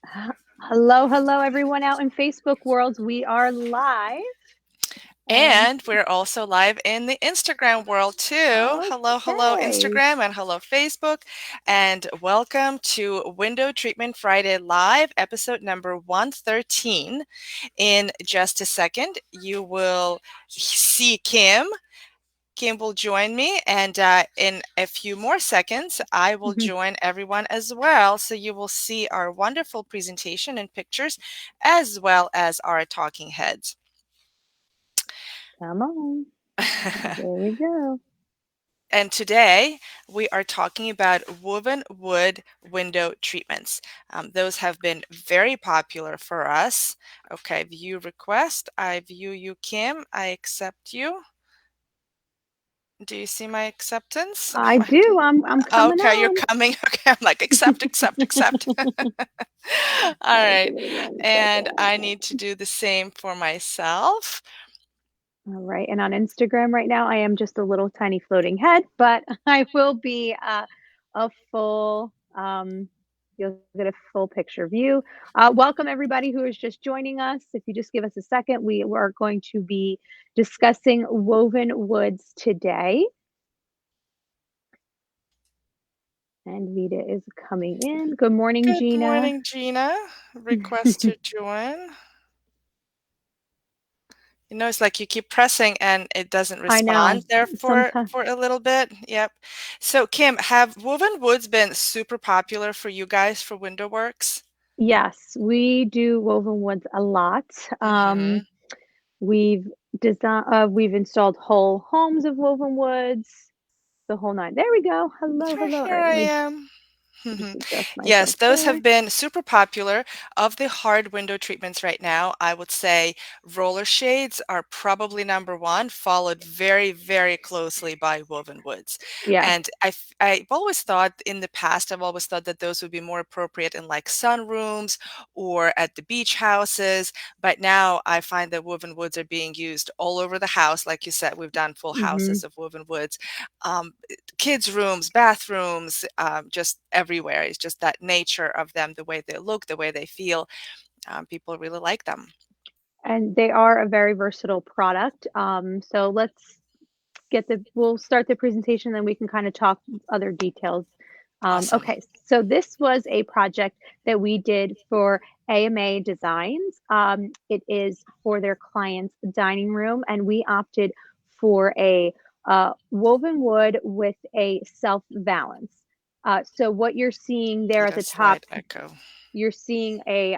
Hello, everyone out in Facebook world. We are live and And we're also live in the Instagram world too. Hello, okay. Instagram, and hello, Facebook. And welcome to Window Treatment Friday Live, episode number 113. In just a second, you will see Kim. Kim will join me, and in a few more seconds, I will Mhm. join everyone as well. So you will see our wonderful presentation and pictures, as well as our talking heads. Come on. There we go. And today we are talking about woven wood window treatments. Those have been very popular for us. Okay, view request. I view you, Kim. I accept you. Do you see my acceptance? I do. I'm coming Okay, you're on. coming. Okay, I'm like, accept, accept, accept. All All right, right. give me one And I second. need to do the same for myself. All right, and on Instagram right now, I am just a little tiny floating head, but I will be a full. You'll get a full picture view. Welcome everybody who is just joining us. If you just give us a second, we are going to be discussing woven woods today. And Vita is coming in. Good morning, Good Gina. morning, Gina. Request to join. It's like you keep pressing and it doesn't I respond know. there for a little bit. Yep. So Kim, have woven woods been super popular for you guys for window works? Yes, we do woven woods a lot. Mm-hmm. We've we've installed whole homes of woven woods, the whole nine. There we go. Hello, Okay, hello. All here right, I let me am. just Mhm. adjust myself Yes, those there. have been super popular. Of the hard window treatments right now, I would say roller shades are probably number one, followed very, very closely by woven woods. Yeah. And I've always thought in the past, I've always thought that those would be more appropriate in like sunrooms or at the beach houses. But now I find that woven woods are being used all over the house. Like you said, we've done full Hmm. houses of woven woods. Um, Kids' rooms, bathrooms, just everywhere. It's just that nature of them, the way they look, the way they feel. People really like them. And they are a very versatile product. So we'll start the presentation, then we can kind of talk other details. Awesome. Okay, so this was a project that we did for AMA Designs. It is for their client's dining room, and we opted for a woven wood with a self valance. So what you're seeing there Get at a the top, slight echo. you're seeing a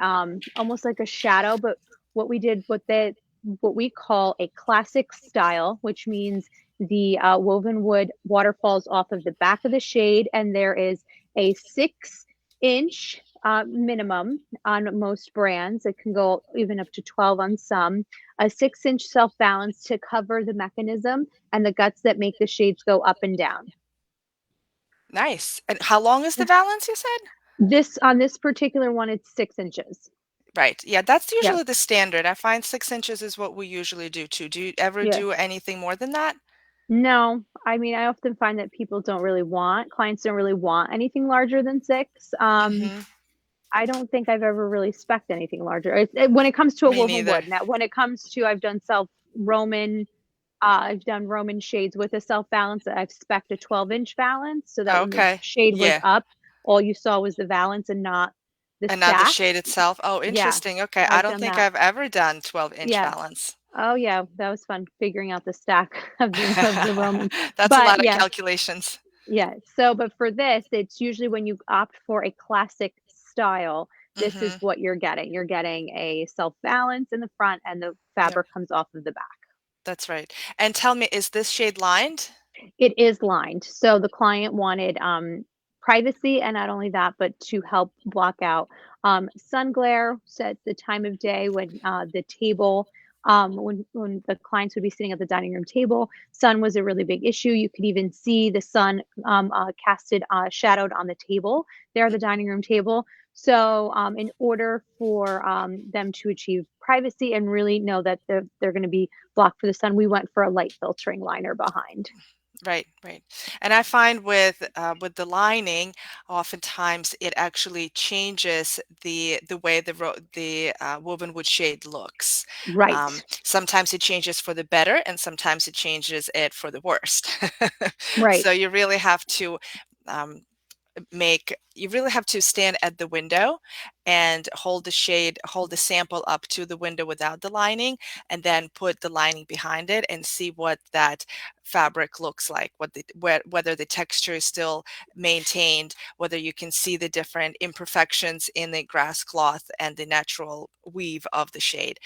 almost like a shadow, but what we did, what we call a classic style, which means the woven wood waterfalls off of the back of the shade, and there is a 6 inch minimum on most brands. It can go even up to 12 on some. A 6 inch self balance to cover the mechanism and the guts that make the shades go up and down. Nice. And how long is the valance, you said? This on this particular one, it's 6 inches. Right. Yeah, that's Yep. usually the standard. I find 6 inches is what we usually do too. Do you ever Yeah. do anything more than that? No, I mean, I often find that clients don't really want anything larger than 6. Mm-hmm. I don't think I've ever really spec'd anything larger. When it comes to a Me woven neither. wood. Now, when it comes to I've done Roman shades with a self balance. I've spec'd a 12-inch valance so that when the Okay. shade was Yeah. up, all you saw was the valance and not the And not the stack. shade itself. Oh, Yeah, interesting. Okay. I I've don't done think that. I've ever done 12-inch Yeah. valance. Oh yeah, that was fun figuring out the stack of the Roman. That's a But lot of yeah, calculations. yeah. So, but for this, it's usually when you opt for a classic style, this is Mm-hmm. what you're getting. You're getting a self balance in the front and the Yep. fabric comes off of the back. That's right. And tell me, is this shade lined? It is lined. So the client wanted privacy, and not only that, but to help block out sun glare. Set the time of day when the table, when the clients would be sitting at the dining room table, sun was a really big issue. You could even see the sun casted shadowed on the table there, the dining room table. So, in order for them to achieve privacy and really know that they're going to be blocked for the sun, we went for a light filtering liner behind. Right, right. And I find with the lining, oftentimes it actually changes the way the woven wood shade looks. Right. Sometimes it changes for the better, and sometimes it changes it for the worst. Right. So you really have to um, you really have to stand at the window and hold the sample up to the window without the lining, and then put the lining behind it and see what that fabric looks like, whether the texture is still maintained, whether you can see the different imperfections in the grass cloth and the natural weave of the shade.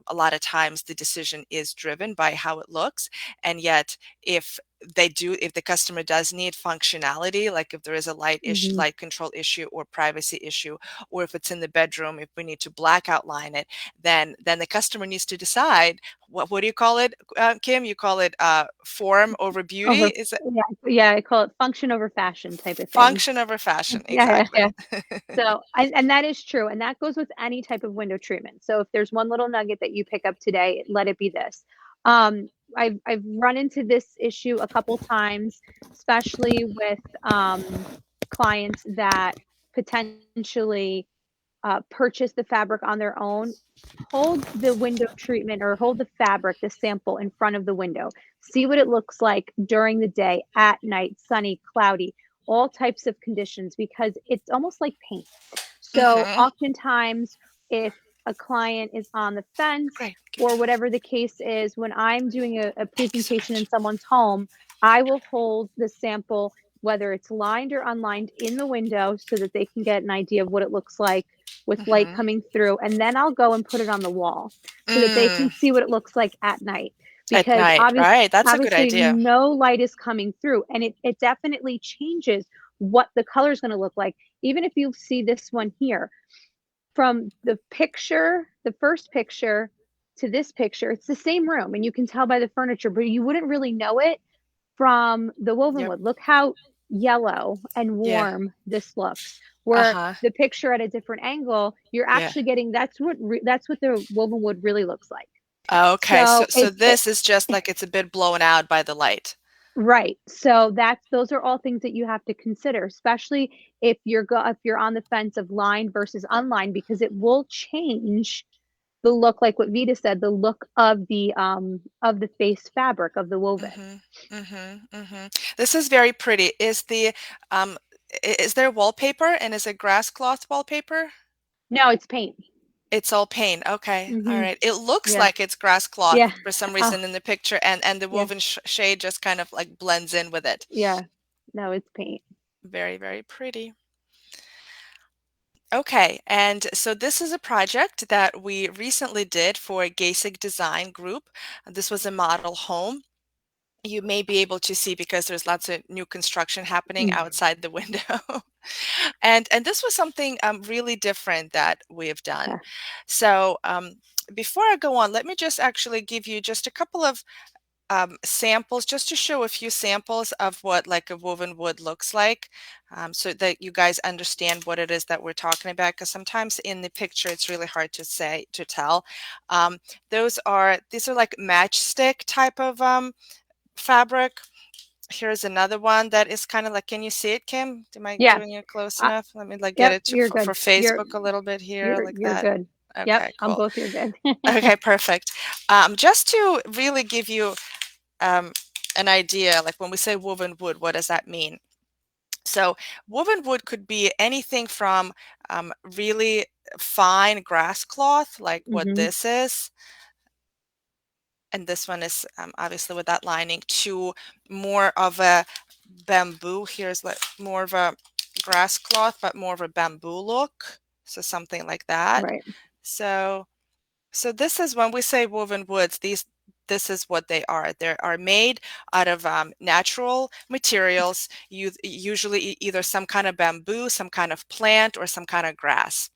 A lot of times the decision is driven by how it looks, and yet if if the customer does need functionality, like if there is a Hmm. light control issue or privacy issue, or if it's in the bedroom, if we need to black outline it, then the customer needs to decide what do you call it, Kim? You call it form over beauty? Over, Is it yeah, yeah, I call it function over fashion type of thing. function over fashion? Yeah, yeah, Exactly. yeah. So, and that is true, and that goes with any type of window treatment. So if there's one little nugget that you pick up today, let it be this. I've run into this issue a couple times, especially with clients that potentially purchase the fabric on their own. Hold the window treatment or hold the fabric, the sample in front of the window. See what it looks like during the day, at night, sunny, cloudy, all types of conditions, because it's almost like paint. So Hmm. oftentimes, if a client is on the fence Great. Give me or that. whatever the case is, when I'm doing a Thank you so presentation in much. someone's home, I will hold the sample, whether it's lined or unlined, in the window so that they can get an idea of what it looks like with light Hmm. coming through. And then I'll go and put it on the wall so that they can Mm, see what it looks like at night. at Because night, right? That's a good obviously idea. no light is coming through, and it definitely changes what the color is going to look like. Even if you see this one here, from the picture, the first picture to this picture, it's the same room, and you can tell by the furniture, but you wouldn't really know it from the woven Yep. wood. Look how yellow and Yeah. warm this looks. Where Uh-huh. the picture at a different angle, you're Yeah. actually getting that's what the woven wood really looks like. Okay, so So it this is just like it's a bit blown out by the light. right. So that's those are all things that you have to consider, especially if you're on the fence of lined versus unlined, because it will change the look, like what Vita said, the look of the face fabric of the woven. Mhm. Mhm. Mhm. This is very pretty. Um is there wallpaper, and is it grass cloth wallpaper? No, it's paint. It's all paint. Okay. All Hmm. right. It looks Yeah. like it's grass cloth Yeah. for some Oh, reason in the picture, and the yeah. woven shade just kind of like blends in with it. Yeah. No, it's paint. Very, very pretty. Okay, and so this is a project that we recently did for a Gasig Design Group. This was a model home. You may be able to see because there's lots of new construction happening Mm. outside the window. And this was something really different that we have done. Yeah. So before I go on, let me just actually give you just a couple of samples, just to show a few samples of what like a woven wood looks like, so that you guys understand what it is that we're talking about, because sometimes in the picture it's really hard to tell. um, these are like matchstick type of fabric. Here's another one that is kind of like, can you see it, Kim? Am I Yeah. doing it close Uh, enough? Let me like get yep, it to, you're for good. Facebook a little bit here, like You're that. good. Yep, Okay, on cool. both you're good. Okay, perfect. Just to really give you um, an idea, like when we say woven wood, what does that mean? So woven wood could be anything from really fine grass cloth, like what Hmm. this is, and this one is obviously with that lining, to more of a bamboo. Here's like more of a grass cloth, but more of a bamboo look. So something like that. Right. So so this is when we say woven woods, this is what they are. They are made out of natural materials, usually either some kind of bamboo, some kind of plant, or some kind of grass.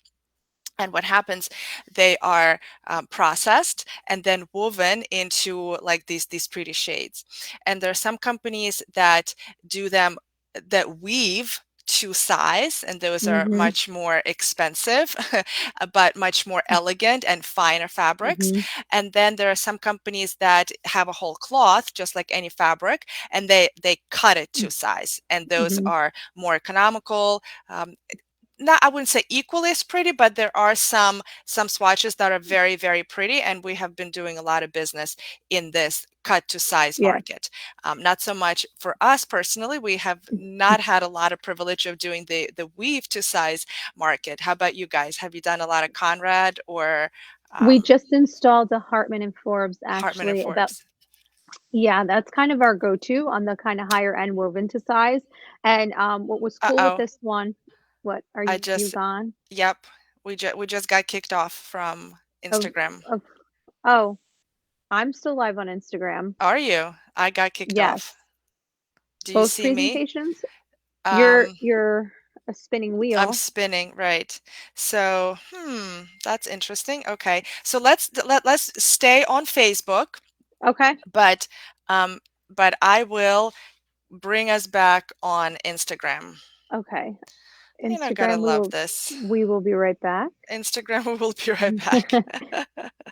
And what happens, they are processed and then woven into like these pretty shades. And there are some companies that do them, that weave to size, and those are Mm-hmm. much more expensive, but much more elegant and finer fabrics. Mm-hmm. And then there are some companies that have a whole cloth, just like any fabric, and they cut it to size, and those Mm-hmm. are more economical. Not, I wouldn't say equally as pretty, but there are some swatches that are very, very pretty, and we have been doing a lot of business in this cut to size Yeah. market. Not so much for us personally. We have not had a lot of privilege of doing the weave to size market. How about you guys? Have you done a lot of Conrad or We um, just installed a Hartman and Forbes Hartman and actually about, Forbes? yeah, that's kind of our go-to on the kind of higher end woven to size. And what was cool with Uh-oh, this one, what are I you just, gone? yep, we just got kicked off from Of Instagram. of oh, I'm still live on Instagram. Are you? I got kicked off. Yes. Do you Both see me? presentations. You're Um, you're a spinning I'm wheel. spinning, right. So, that's interesting. Okay. So let's stay on Facebook, Okay. but um but I will bring us back on Instagram. Okay. You know, gotta Instagram, love this. we will be right back. Instagram, we will be right back.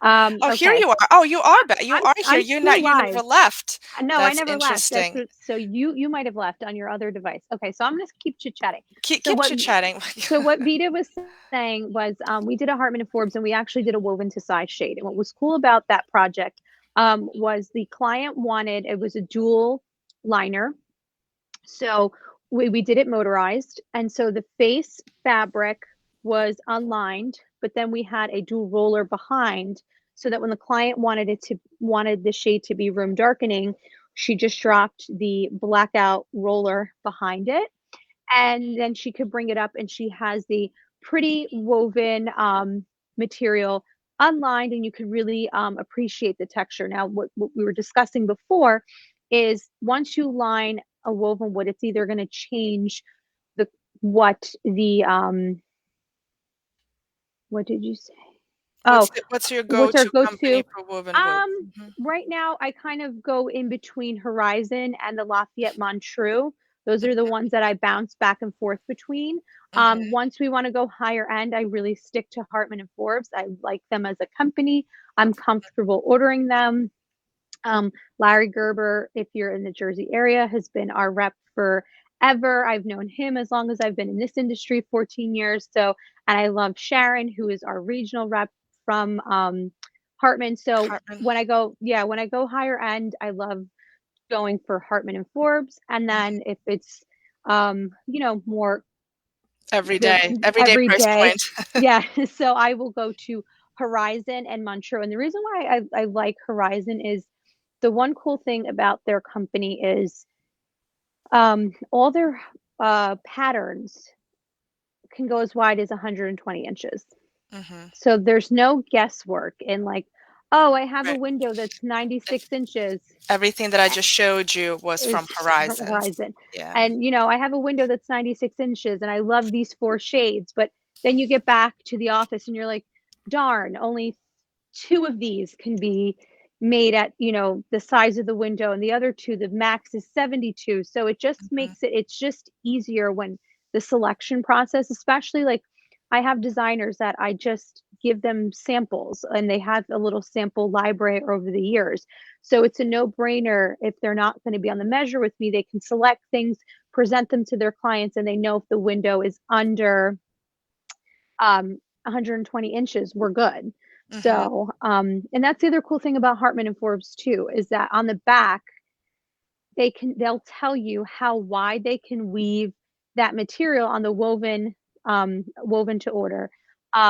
Oh, here Okay. you are. Oh, you are back. You are here. I'm still You never live. left. No, I That's never left. That's interesting. what, so you might have left on your other device. Okay, so I'm gonna keep chit-chatting. So Keep what chit-chatting. so what Vita was saying was we did a Hartman and Forbes and we actually did a woven to size shade. And what was cool about that project was the client wanted it was a dual liner. So we did it motorized. And so the face fabric was unlined, but then we had a dual roller behind so that when the client wanted the shade to be room darkening, she just dropped the blackout roller behind it. And then she could bring it up and she has the pretty woven material unlined and you could really appreciate the texture. Now, what we were discussing before is once you line a woven wood, it's either going to change the what the what did you say? Oh, What's your what's our go-to company go-to? for woven wood? Um, right now I kind of go in between Horizon and the Lafayette Montreux. Those are the ones that I bounce back and forth between. Mhm. Once we want to go higher end, I really stick to Hartman and Forbes. I like them as a company. I'm comfortable ordering them. Larry Gerber, if you're in the Jersey area, has been our rep forever. I've known him as long as I've been in this industry, 14 years. So, and I love Sharon, who is our regional rep from Hartman. So Hartman. when I go higher end, I love going for Hartman and Forbes. And then if it's, more the Everyday every price day, point. yeah. So I will go to Horizon and Montreux. And the reason why I like Horizon is the one cool thing about their company is all their patterns can go as wide as 120 inches. Mhm. So there's no guesswork in like, oh, I have a Right. window that's 96 inches Everything that I just showed you was from is Horizons. Horizon. Yeah. And, I have a window that's 96 inches and I love these four shades. But then you get back to the office and you're like, darn, only two of these can be made at, the size of the window and the other two, the max is 72. So it just Mhm. it's just easier when the selection process, especially like I have designers that I just give them samples and they have a little sample library over the years. So it's a no-brainer if they're not going to be on the measure with me, they can select things, present them to their clients, and they know if the window is under 120 inches, we're good. Mhm. So, and that's the other cool thing about Hartman and Forbes too, is that on the back, they'll tell you how wide they can weave that material on the woven to order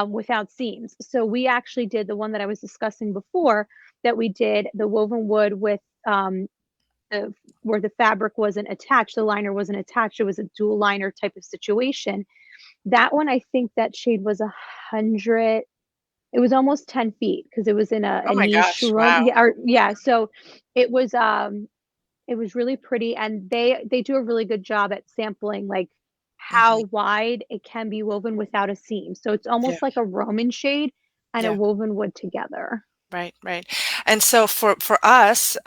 without seams. So we actually did the one that I was discussing before that we did the woven wood with the where the fabric wasn't attached, the liner wasn't attached, it was a dual liner type of situation. That one, I think that shade was 100, it was almost 10 feet because it was in Oh a my niche gosh, room. wow. Yeah, so it was it was really pretty and they do a really good job at sampling like Mhm. how wide it can be woven without a seam. So it's Yeah, almost like a Roman shade and a yeah. woven wood together. Right, right. And so for us,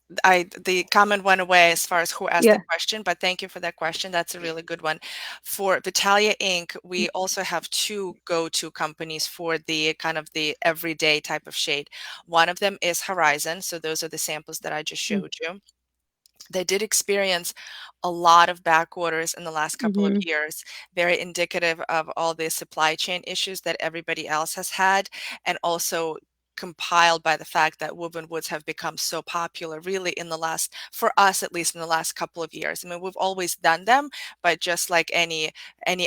the comment went away as far as who asked the Yeah. question, but thank you for that question. That's a really good one. For Vitalia Inc., we also have two go-to companies for the kind of the everyday type of shade. One of them is Horizon, so those are the samples that I just showed you. They did experience a lot of back orders in the last couple of Mm-hmm. years, very indicative of all the supply chain issues that everybody else has had, and also compiled by the fact that woven woods have become so popular really in the last, for us at least in the last couple of years. I mean, we've always done them, but just like any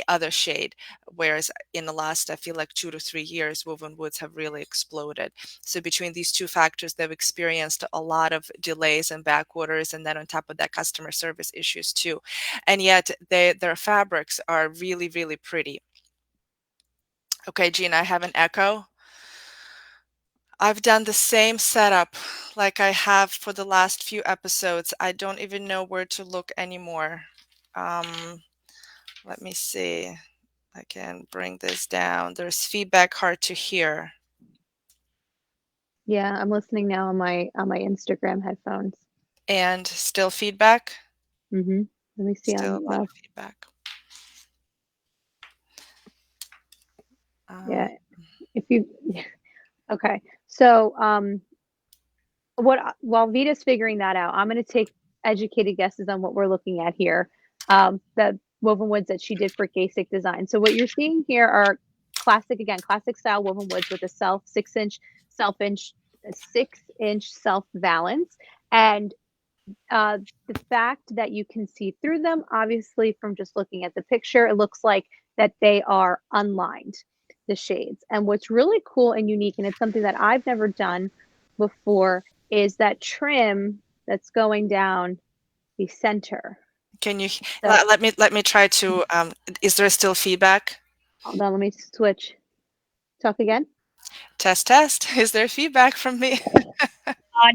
other shade, whereas in the last, I feel like 2 to 3 years, woven woods have really exploded. So between these two factors, they've experienced a lot of delays and back orders, and then on top of that, customer service issues too. And yet their fabrics are really, really pretty. Okay, Gina, I have an echo. I've done the same setup like I have for the last few episodes. I don't even know where to look anymore. Um, Let me see. I can bring this down. There's feedback hard to hear. Yeah, I'm listening now on my Instagram headphones. And still feedback? Mm-hmm. Let me see Still on, a lot well, of feedback. yeah, Um, if you, okay. So, while Vita's figuring that out, I'm going to take educated guesses on what we're looking at here. The woven woods that she did for Basic Design. So what you're seeing here are classic style woven woods with a 6-inch self valance, and the fact that you can see through them, obviously, from just looking at the picture, it looks like that they are unlined, the shades. And what's really cool and unique, and it's something that I've never done before, is that trim that's going down the center. can you So let me try to is there still feedback? hold on, let me switch. Talk again. Test test. Is there feedback from me?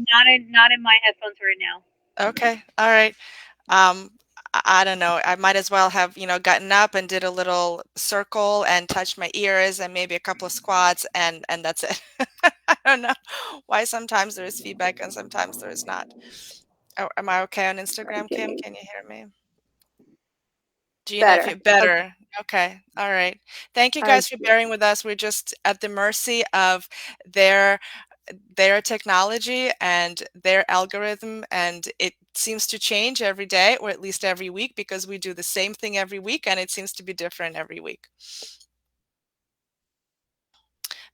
Not in my headphones right now. Okay. All right. Um, I don't know. I might as well have, gotten up and did a little circle and touched my ears and maybe a couple of squats and that's it. I don't know why sometimes there is feedback and sometimes there is not. Oh, am I okay on Sorry, Instagram, give Kim? me Can you hear me? Gina, if you better. Okay. better. Okay. All right. Thank you All right. guys for bearing with us. We're just at the mercy of their their technology and their algorithm, and it seems to change every day or at least every week because we do the same thing every week and it seems to be different every week.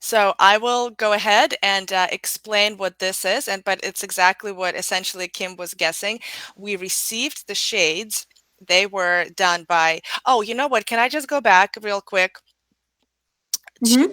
So I will go ahead and explain what this is, and but it's exactly what essentially Kim was guessing. We received the shades. They were done by, oh, you know what? Can I just go back real quick Mm-hmm.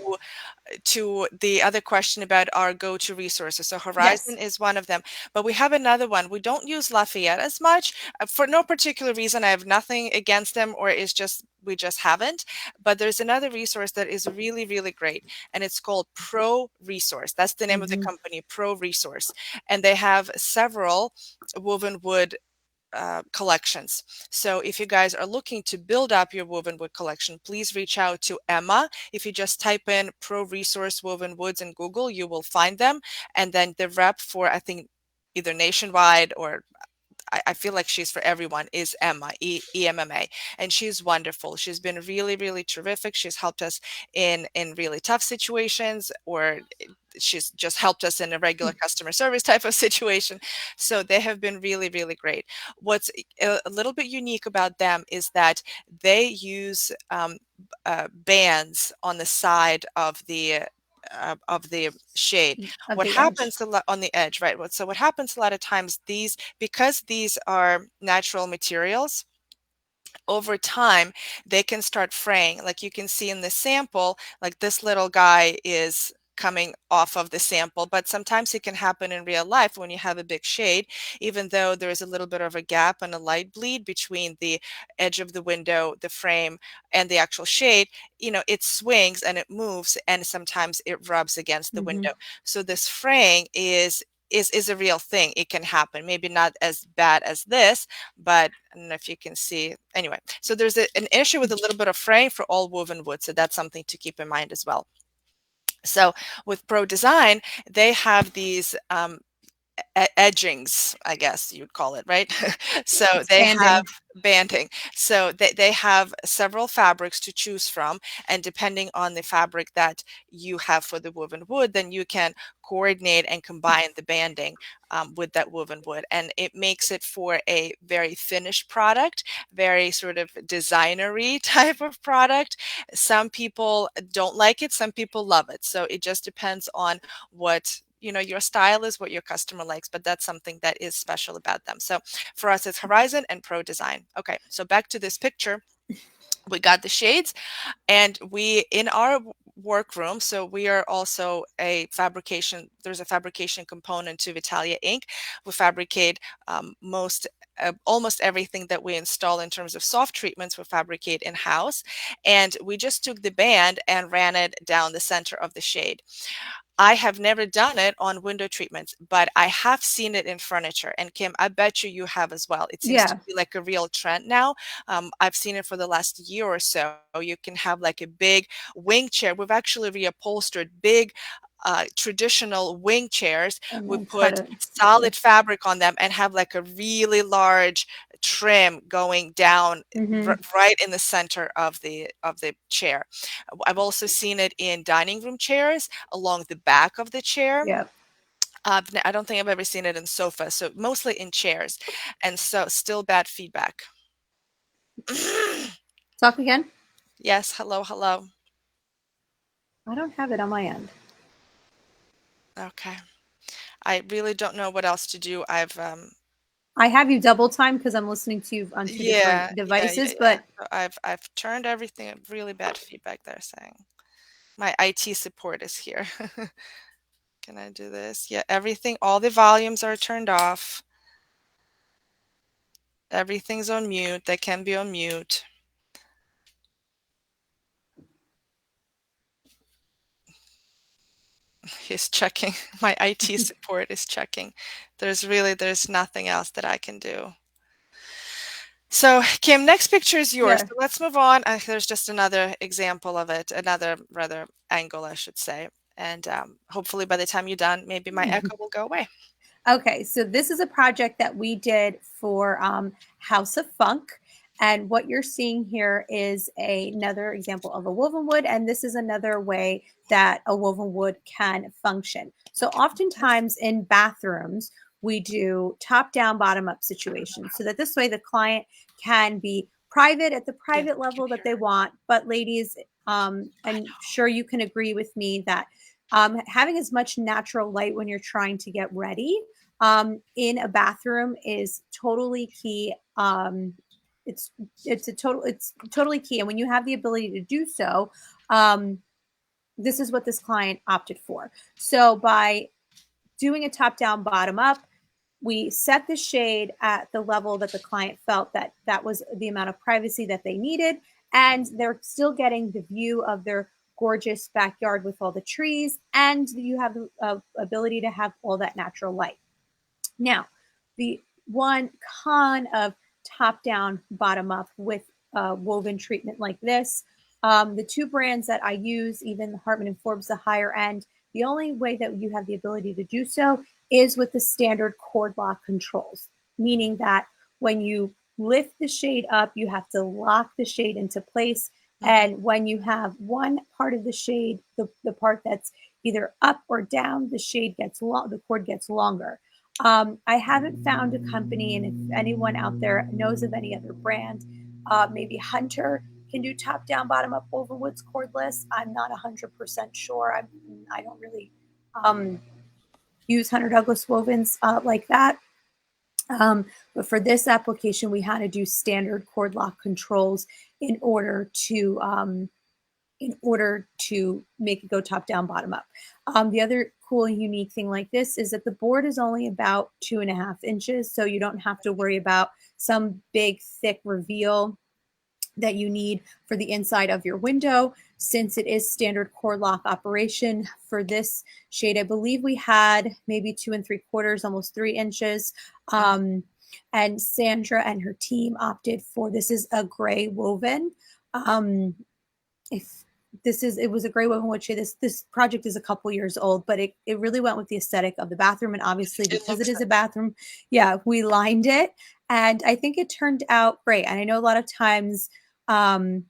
to the other question about our go-to resources. So Yes. Horizon is one of them, but we have another one. We don't use Lafayette as much for no particular reason. I have nothing against them, or it's just we just haven't. But there's another resource that is really, really great, and it's called Pro Resource. That's the name of the Mm-hmm. company, Pro Resource, and they have several woven wood collections. So if you guys are looking to build up your woven wood collection, please reach out to Emma. If you just type in Pro Resource Woven Woods in Google, you will find them. And then the rep for, I think, either nationwide or I feel like she's for everyone, is Emma, EMMA, and she's wonderful. She's been really, really terrific. She's helped us in really tough situations, or she's just helped us in a regular customer service type of situation. So they have been really, really great. What's a little bit unique about them is that they use bands on the side of the shade. Of What the edge. happens a lot on the edge, right? So what happens a lot of times, because these are natural materials, over time they can start fraying. Like you can see in the sample, like this little guy is coming off of the sample, but sometimes it can happen in real life when you have a big shade, even though there is a little bit of a gap and a light bleed between the edge of the window, the frame, and the actual shade. It swings and it moves, and sometimes it rubs against the Mm-hmm. window. So this fraying is a real thing. It can happen, maybe not as bad as this, but I don't know if you can see. Anyway, so there's an issue with a little bit of fraying for all woven wood, so that's something to keep in mind as well. So with Pro Design, they have these edgings, I guess you'd call it, right? So It's they have banding. banding. So they have several fabrics to choose from, and depending on the fabric that you have for the woven wood, then you can coordinate and combine the banding with that woven wood, and it makes it for a very finished product, very sort of designery type of product. Some people don't like it, some people love it. So it just depends on what your style is, what your customer likes, but that's something that is special about them. So for us, it's Horizon and Pro Design. Okay, so back to this picture. We got the shades, and we in our workroom, so we are also a fabrication, there's a fabrication component to Vitalia Inc. We fabricate almost everything that we install in terms of soft treatments we fabricate in-house, and we just took the band and ran it down the center of the shade. I have never done it on window treatments, but I have seen it in furniture. And Kim, I bet you have as well. It seems to Yeah. be like a real trend now. I've seen it for the last year or so. You can have like a big wing chair. We've actually reupholstered big traditional wing chairs. And We then cut put it like solid this. fabric on them and have like a really large trim going down Hmm. right in the center of the chair. I've also seen it in dining room chairs along the back of the chair. Yeah. I don't think I've ever seen it in sofas, so mostly in chairs. And so still bad feedback. Talk again. Yes, hello, hello. I don't have it on my end. Okay. I really don't know what else to do. I have you double time because I'm listening to you on two Yeah, different yeah, yeah, devices, yeah. but So I've turned everything, really bad feedback they're saying. My IT support is here. Can I do this? Yeah, everything, all the volumes are turned off. Everything's on mute. They can be on mute. He's checking. My IT support is checking. There's nothing else that I can do. So, Kim, next picture is yours. yeah. So let's move on. There's just another example of it, another rather angle, I should say. And hopefully by the time you're done, maybe my echo will go away. Okay, so this is a project that we did for House of Funk. And what you're seeing here is another example of a woven wood. And this is another way that a woven wood can function. So Yes. oftentimes in bathrooms, we do top down, bottom up situations so that this way the client can be private at the Yeah, private I can level that hear they it. want. But ladies, I and sure you can agree with me that having as much natural light when you're trying to get ready in a bathroom is totally key. It's it's totally key, and when you have the ability to do so, um, this is what this client opted for. So by doing a top down, bottom up, we set the shade at the level that the client felt that that was the amount of privacy that they needed, and they're still getting the view of their gorgeous backyard with all the trees, and you have the ability to have all that natural light. Now, the one con of top down, bottom up with woven treatment like this, the two brands that I use, even Hartman and Forbes, the higher end, the only way that you have the ability to do so is with the standard cord lock controls, meaning that when you lift the shade up, you have to lock the shade into place. Mhm. And when you have one part of the shade, the part that's either up or down, the shade gets long, the cord gets longer. I haven't found a company, and if anyone out there knows of any other brand, maybe Hunter can do top down, bottom up Overwoods cordless. I'm not 100% sure. I don't really um, use Hunter Douglas wovens like that. But for this application, we had to do standard cord lock controls in order to make it go top down, bottom up. The other cool and unique thing like this is that the board is only about 2.5 inches, so you don't have to worry about some big thick reveal that you need for the inside of your window. Since it is standard cord lock operation for this shade, I believe we had maybe 2 3/4, almost 3 inches. Mhm. And Sandra and her team opted for this is a gray woven. Um, if it was a gray woven wood shade. This project is a couple years old, but it really went with the aesthetic of the bathroom, and obviously It because it looks is a bathroom, yeah, we lined it, and I think it turned out great. And I know a lot of times, um,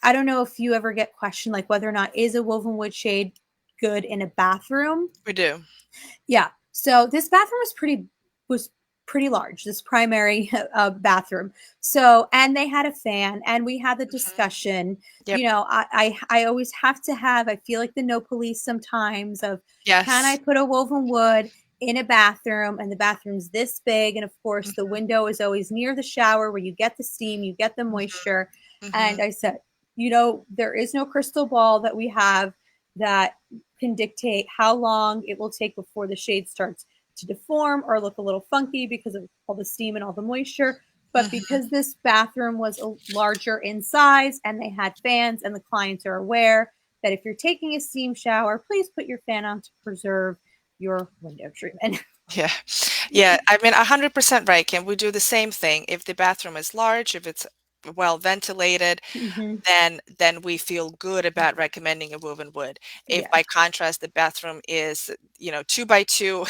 I don't know if you ever get questioned like whether or not is a woven wood shade good in a bathroom. we do. Yeah. So this bathroom was pretty large. This primary bathroom. So and they had a fan, and we had the Mhm. discussion. Yep. I always have to have. I feel like the no police sometimes of can I Yes. put a woven wood in a bathroom, and the bathroom's this big, and of course the Mhm, window is always near the shower where you get the steam, you get the mhm, moisture. And mhm. I said, there is no crystal ball that we have that can dictate how long it will take before the shade starts to deform or look a little funky because of all the steam and all the moisture. But Mhm. because this bathroom was larger in size and they had fans, and the clients are aware that if you're taking a steam shower, please put your fan on to preserve your window treatment. Yeah. Yeah, I mean, 100% right, Kim. We do the same thing. If the bathroom is large, if it's well ventilated, Hmm. then we feel good about recommending a woven wood. If Yeah. by contrast the bathroom is, 2 by 2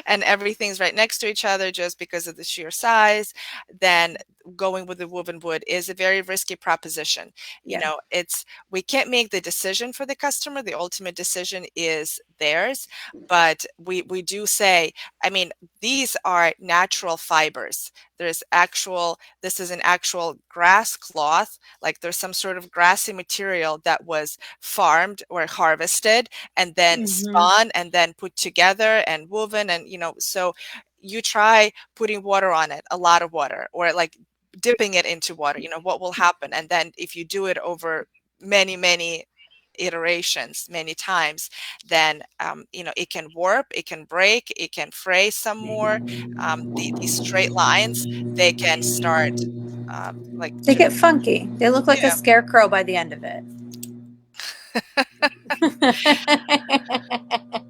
and everything's right next to each other just because of the sheer size, then going with the woven wood is a very risky proposition. Yeah. We can't make the decision for the customer. The ultimate decision is theirs, but we do say, I mean, these are natural fibers. This is an actual grass cloth, like there's some sort of grassy material that was farmed or harvested and then Hmm. spun and then put together and woven, and so you try putting water on it, a lot of water, or like dipping it into water, what will happen? And then if you do it over many iterations, many times, then it can warp, it can break, it can fray some more. These straight lines, they can start like They just get funky. They look like a yeah. scarecrow by the end of it.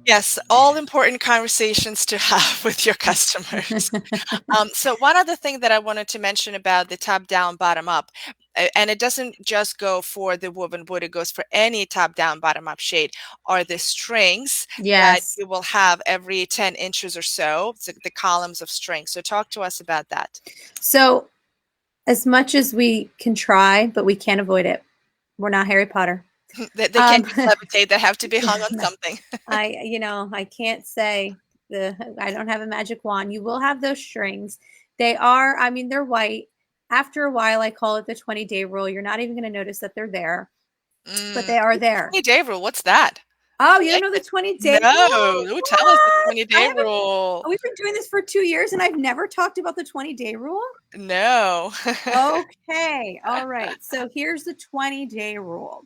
Yes, all important conversations to have with your customers. So one other thing that I wanted to mention about the top down, bottom up, and it doesn't just go for the woven wood, it goes for any top down, bottom up shade, are the strings that Yes. you will have every 10 inches or so, the columns of string. So talk to us about that. So, as much as we can try, but we can't avoid it. We're not Harry Potter. They can't Um, just levitate, they have to be hung on no, something. I can't say I don't have a magic wand. You will have those strings. They are, I mean, they're white. After a while, I call it the 20-day rule. You're not even going to notice that they're there, but they are The there. 20-day rule, what's that? Oh, I you don't like know the it. 20-day No, rule? ooh, tell us the What? I 20-day haven't, rule. we've been doing this for 2 years and I've never talked about the 20-day rule. No. Okay. All right. So here's the 20-day rule.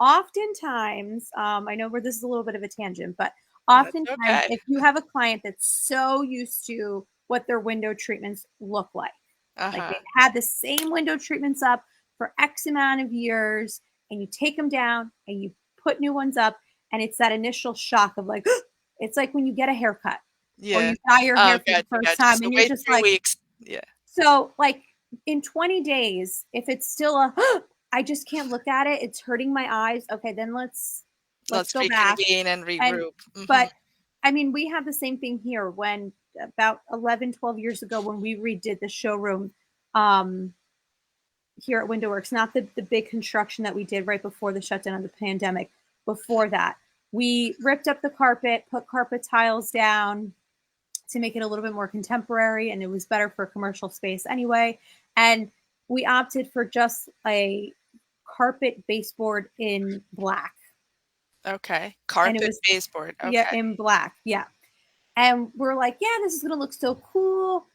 Oftentimes, I know where this is a little bit of a tangent, but That's oftentimes, okay. if you have a client that's so used to what their window treatments look like they've Uh-huh. had the same window treatments up for X amount of years, and you take them down and you put new ones up, and it's that initial shock of like, it's like when you get a haircut or Yeah. you dye your Oh, hair for the gotcha, first gotcha. time, So and you're wait just 3 like, weeks. Yeah. so, like in 20 days, if it's still a, I just can't look at it, it's hurting my eyes. Okay, then let's Let's go back. reconvene and And regroup. Mhm. but I mean, we have the same thing here when about 11, 12 years ago when we redid the showroom um here at WindowWorks, not the big construction that we did right before the shutdown of the pandemic. Before that, we ripped up the carpet, put carpet tiles down, to make it a little bit more contemporary, and it was better for commercial space anyway. And we opted for just a carpet baseboard in black, Okay. and it Carpet was, baseboard. yeah, Okay. in black, yeah. And we're like, yeah, this is gonna look so cool.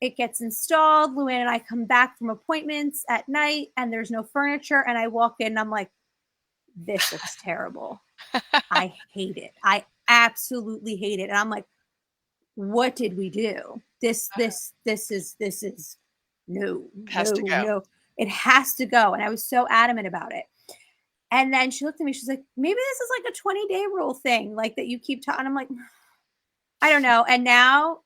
It gets installed. Luann and I come back from appointments at night, and there's no furniture. And I walk in, and I'm like, this looks terrible. I hate it. I absolutely hate it. And I'm like, what did we do? This is no, Has no, to go. no. It has to go. And I was so adamant about it. And then she looked at me, she's like, maybe this is like a 20-day rule thing, like that you keep talking. I'm like, I don't know. And now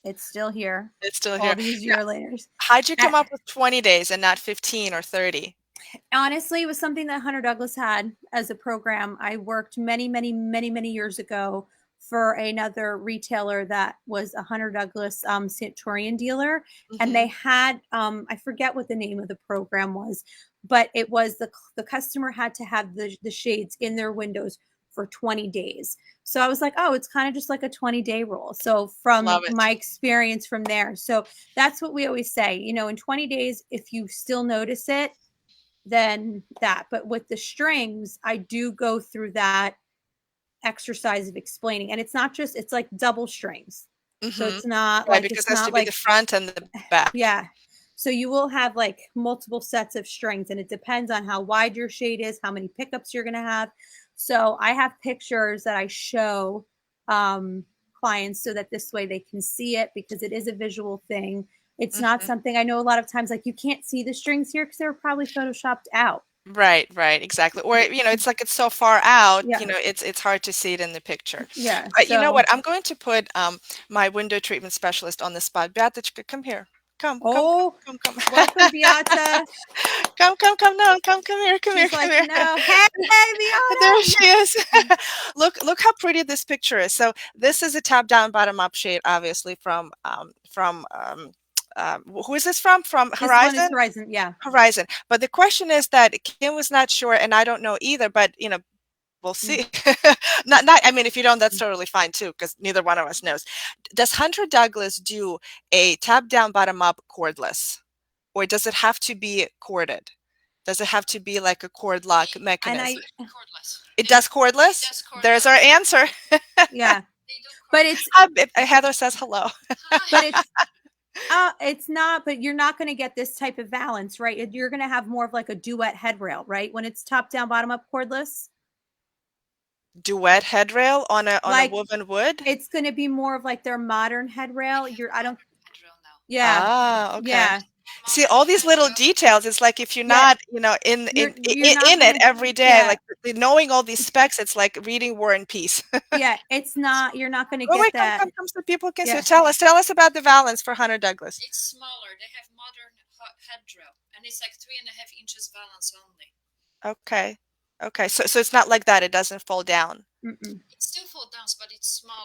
it's still here It's still all here. these Now, years later. how'd you Uh, come up with 20 days and not 15 or 30? Honestly, it was something that Hunter Douglas had as a program. I worked many, many, many, many years ago for another retailer that was a Hunter Douglas Santorian dealer, and they Hmm. had I forget what the name of the program was, but it was the customer had to have the shades in their windows for 20 days. So I was like, oh, it's kind of just like a 20-day rule. So from Love it. my experience from there, so that's what we always say. In 20 days, if you still notice it, then that. But with the strings, I do go through that exercise of explaining. And it's not just, it's like double strings. So Hmm. it's not Right, like, because it's it has not to be the like, front and the back. yeah. So you will have like multiple sets of strings, and it depends on how wide your shade is, how many pickups you're going to have. So I have pictures that I show um, clients so that this way they can see it, because it is a visual thing. It's not Hmm. something, I know a lot of times like you can't see the strings here because they were probably photoshopped out. Right, right, exactly. Or, it's like it's so far out, Yeah. it's hard to see it in the picture. Yeah. But you know So, what? I'm going to put my window treatment specialist on the spot. Beatочка, come here. Come, come, oh, come, come, welcome, come. Beata. Come, come, come, no, come here, come here, She's come like, here. no, hey, There Beata. she is. Look how pretty this picture is. So this is a top down, bottom up shade, obviously who is this from? From This one is Horizon? Horizon. Yeah. Horizon. But the question is that Kim was not sure, and I don't know either, but we'll Mm. see. Not I mean, if you don't, that's totally fine too, because neither one of us knows. Does Hunter Douglas do a top down, bottom up cordless? Or does it have to be corded? Does it have to be like a cord lock And mechanism? I, It does cordless? There's our answer. yeah, but it's, Heather says hello. but it's not, but you're not going to get this type of balance, right? You're going to have more of like a duet head rail, right? When it's top down, bottom up cordless, Duet headrail on a like woven wood? it's going to be more of like their modern head rail. I don't, yeah, Ah, okay. yeah, See, all these little details, it's like if you're yeah. not, in You're not in going it to, every day, yeah, like knowing all these specs, it's like reading War and Peace. yeah. It's not, you're not going to Oh get wait, come, that. come, come, so people can see. Yeah. Tell us about the valance for Hunter Douglas. Okay. Okay. So it's not like that. It doesn't fall down. Mm-mm.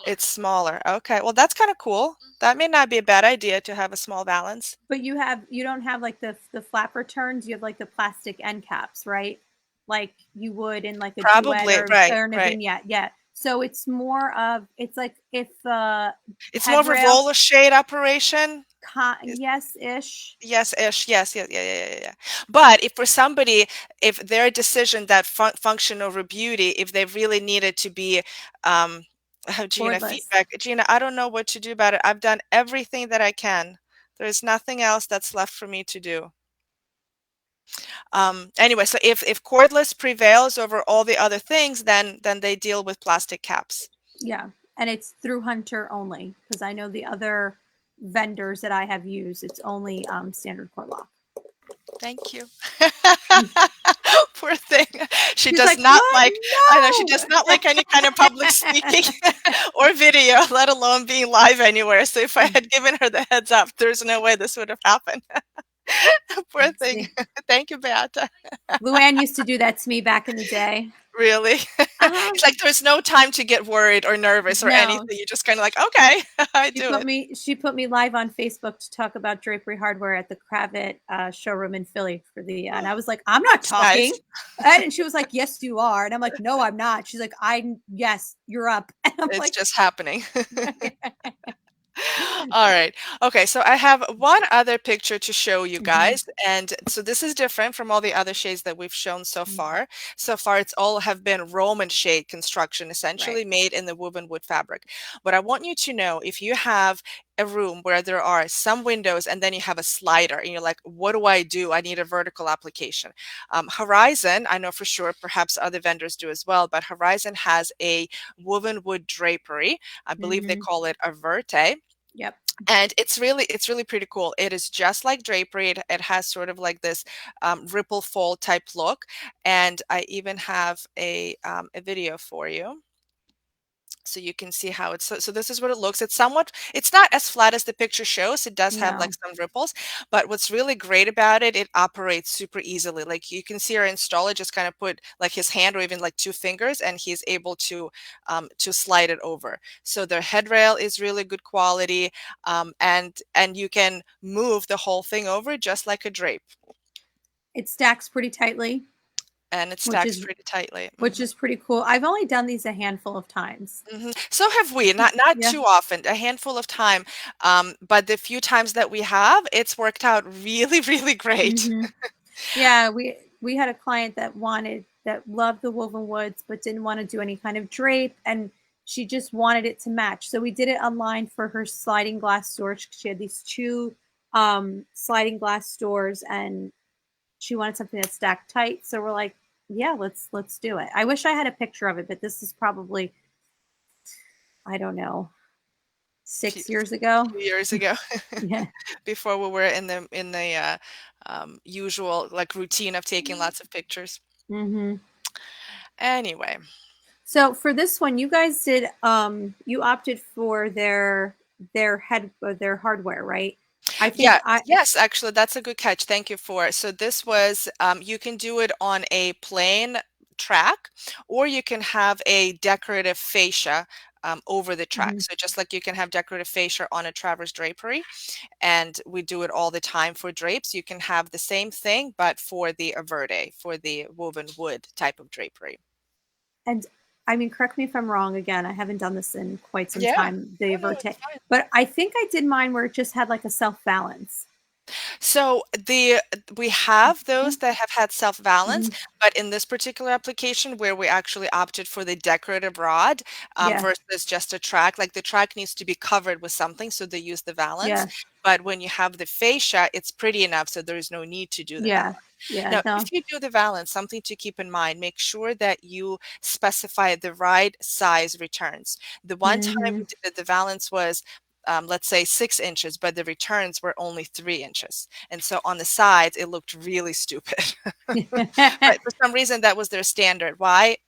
It's smaller. Okay. Well, that's kind of cool. That may not be a bad idea to have a small valance. But you don't have like the flapper turns. You have like the plastic end caps, right? Like you would in like a duet Probably. Right. or in a Right. vignette. Yeah. So it's more of, it's like if It's more head of a rail, roller shade operation. yes ish. Yes-ish. Yes. Yeah. Yeah. Yeah. Yeah. Yeah. But if for somebody, if their decision that function over beauty, if they really needed to be, um, Gina, Cordless. feedback. Gina, I don't know what to do about it. I've done everything that I can. There's nothing else that's left for me to do. Anyway, so if cordless prevails over all the other things, then they deal with plastic caps. Yeah. And it's through Hunter only, because I know the other vendors that I have used, it's only standard cord lock. Thank you. Poor thing. She She's does like, not what? like, I know she does not No. like any kind of public speaking or video, let alone being live anywhere. So if I had given her the heads up, there's no way this would have happened. Poor thing. See, Thank you, Beata. Luann used to do that to me back in the day. Really? Uh-huh. It's like there's no time to get worried or nervous or No, anything. You're just kind of like, okay, I do it. she put me live on Facebook to talk about drapery hardware at the Cravat showroom in Philly for the and I was like, I'm not That's talking. nice. And she was like, yes, you are. And I'm like, no, I'm not. She's like, yes, you're up. And I'm It's like, just happening. All right. Okay, so I have one other picture to show you mhm, guys. And so this is different from all the other shades that we've shown so mhm, far. So far, it's all have been Roman shade construction, right. essentially made in the woven wood fabric. But I want you to know, if you have a room where there are some windows and then you have a slider and you're like, what do I do? I need a vertical application. Horizon, I know for sure, perhaps other vendors do as well, but Horizon has a woven wood drapery. I believe they Hmm. call it a verte, Yep. and it's really pretty cool. It is just like drapery. It has sort of like this ripple fold type look, and I even have a video for you. So you can see how it's so this is what it looks. It's not as flat as the picture shows. It does have like No. some ripples, but what's really great about it, it operates super easily. Like you can see our installer just kind of put like his hand or even like two fingers, and he's able to slide it over. So the headrail is really good quality, and you can move the whole thing over just like a drape, It stacks pretty tightly, and it which stacks is pretty tightly. which is pretty cool. I've only done these a handful of times. So have we, not Yeah. too often, a handful of time, but the few times that we have, it's worked out really, really great. Hmm. Yeah, we had a client that loved the woven woods but didn't want to do any kind of drape, and she just wanted it to match. So we did it online for her sliding glass storage. She had these two sliding glass doors, and she wanted something that stacked tight. So we're like, yeah, let's do it. I wish I had a picture of it, but this is probably, I don't know, Few, 6 years ago. few years ago, Yeah. before we were in the usual like routine of taking lots of pictures. Hmm. Anyway, So for this one, you guys did you opted for their hardware, right? I think yeah, I yes, actually, that's a good catch. Thank you for it. So this was, you can do it on a plain track, or you can have a decorative fascia over the track. Mhm. So just like you can have decorative fascia on a Travers drapery, and we do it all the time for drapes, you can have the same thing, but for the Averde, for the woven wood type of drapery. And I mean, correct me if I'm wrong again. I haven't done this in quite some Yeah. time, the No, no, Averte. it's fine. But I think I did mine where it just had like a self balance. So we have those Mhm. that have had self-valance, Mhm. but in this particular application where we actually opted for the decorative rod Yeah. versus just a track, like the track needs to be covered with something, so they use the valance. Yeah. But when you have the fascia, it's pretty enough, so there is no need to do the Yeah. valance. Yeah. Now, No. if you do the valance, something to keep in mind, make sure that you specify the right size returns. The one time Hmm. we did it, the valance was let's say 6 inches, but the returns were only 3 inches. And so on the sides, it looked really stupid. But for some reason, that was their standard. Why?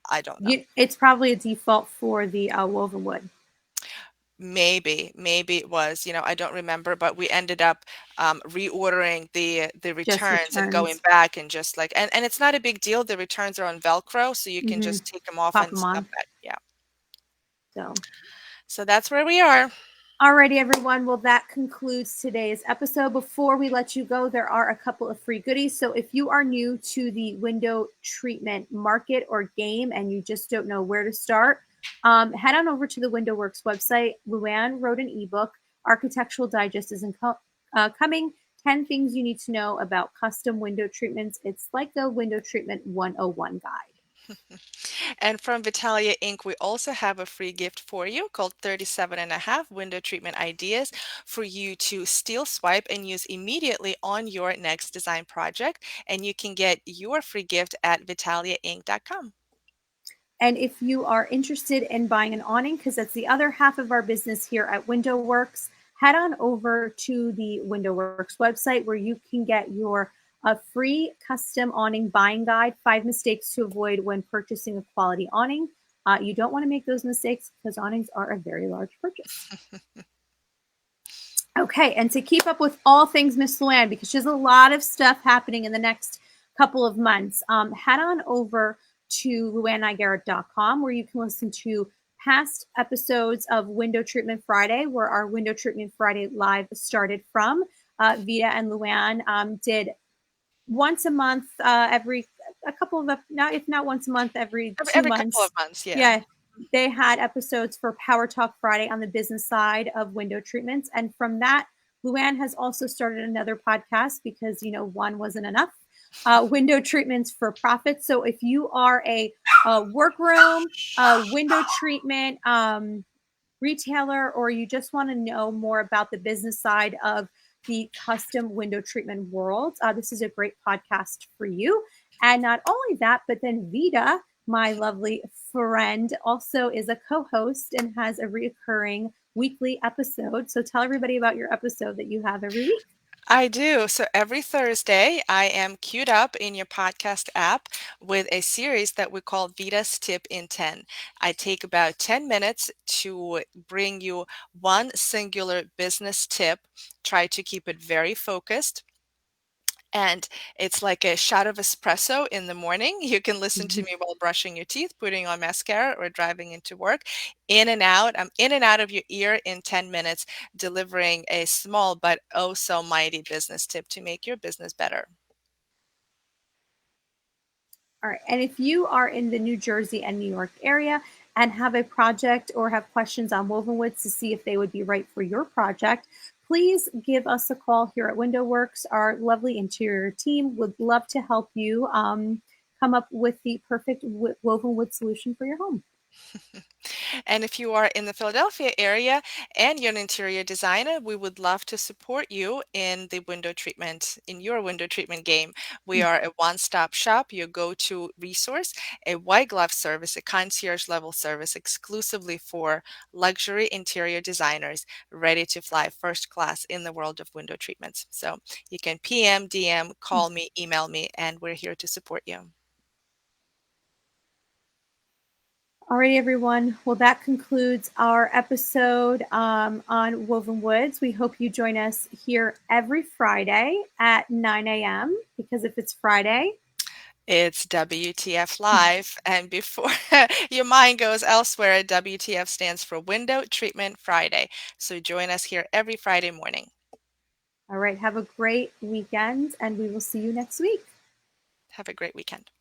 I don't know. It's probably a default for the woven wood. Maybe it was, I don't remember, but we ended up reordering the Just returns and going returns. back and just like, and it's not a big deal. The returns are on Velcro, so you can Hmm. just take them off Pop and them stuff on. that. Yeah. So. So that's where we are. Alrighty, everyone. Well, that concludes today's episode. Before we let you go, there are a couple of free goodies. So if you are new to the window treatment market or game and you just don't know where to start, head on over to the WindowWorks website. Luann wrote an ebook. Architectural Digest is coming. 10 things you need to know about custom window treatments. It's like a window treatment 101 guide. And from Vitalia Inc., we also have a free gift for you called 37 and a half window treatment ideas for you to steal, swipe, and use immediately on your next design project. And you can get your free gift at vitaliainc.com. And if you are interested in buying an awning, because that's the other half of our business here at WindowWorks, head on over to the WindowWorks website where you can get your free custom awning buying guide, 5 mistakes to avoid when purchasing a quality awning. You don't want to make those mistakes because awnings are a very large purchase. Okay, and to keep up with all things Miss Luann, because she has a lot of stuff happening in the next couple of months, head on over to luannigara.com where you can listen to past episodes of Window Treatment Friday, where our Window Treatment Friday live started from. Vita and Luann did once a month, every a couple of now, if not once a month, every two Every couple of months. months, yeah. Yeah, they had episodes for Power Talk Friday on the business side of window treatments, and from that, Luann has also started another podcast because one wasn't enough. Window treatments for profit. So if you are a workroom, window treatment retailer, or you just want to know more about the business side of the custom window treatment world, this is a great podcast for you. And not only that, but then Vita, my lovely friend, also is a co host and has a recurring weekly episode. So tell everybody about your episode that you have every week. I do. So every Thursday, I am queued up in your podcast app with a series that we call Vita's Tip in 10. I take about 10 minutes to bring you one singular business tip, try to keep it very focused. And it's like a shot of espresso in the morning. You can listen to Mhm. me while brushing your teeth, putting on mascara, or driving into work. In and out. I'm in and out of your ear in 10 minutes, delivering a small but oh so mighty business tip to make your business better. All right. And if you are in the New Jersey and New York area and have a project or have questions on woven woods to see if they would be right for your project, please give us a call here at Window Works. Our lovely interior team would love to help you come up with the perfect woven wood solution for your home. And if you are in the Philadelphia area and you're an interior designer, we would love to support you in the window treatment, in your window treatment game. We are a one-stop shop, your go-to resource, a white glove service, a concierge level service exclusively for luxury interior designers ready to fly first class in the world of window treatments. So you can PM, DM, call me, email me, and we're here to support you. All right, everyone. Well, that concludes our episode on Woven Woods. We hope you join us here every Friday at 9 a.m. because if it's Friday, It's WTF Live. And before your mind goes elsewhere, WTF stands for Window Treatment Friday. So join us here every Friday morning. all right, have a great weekend and we will see you next week. Have a great weekend.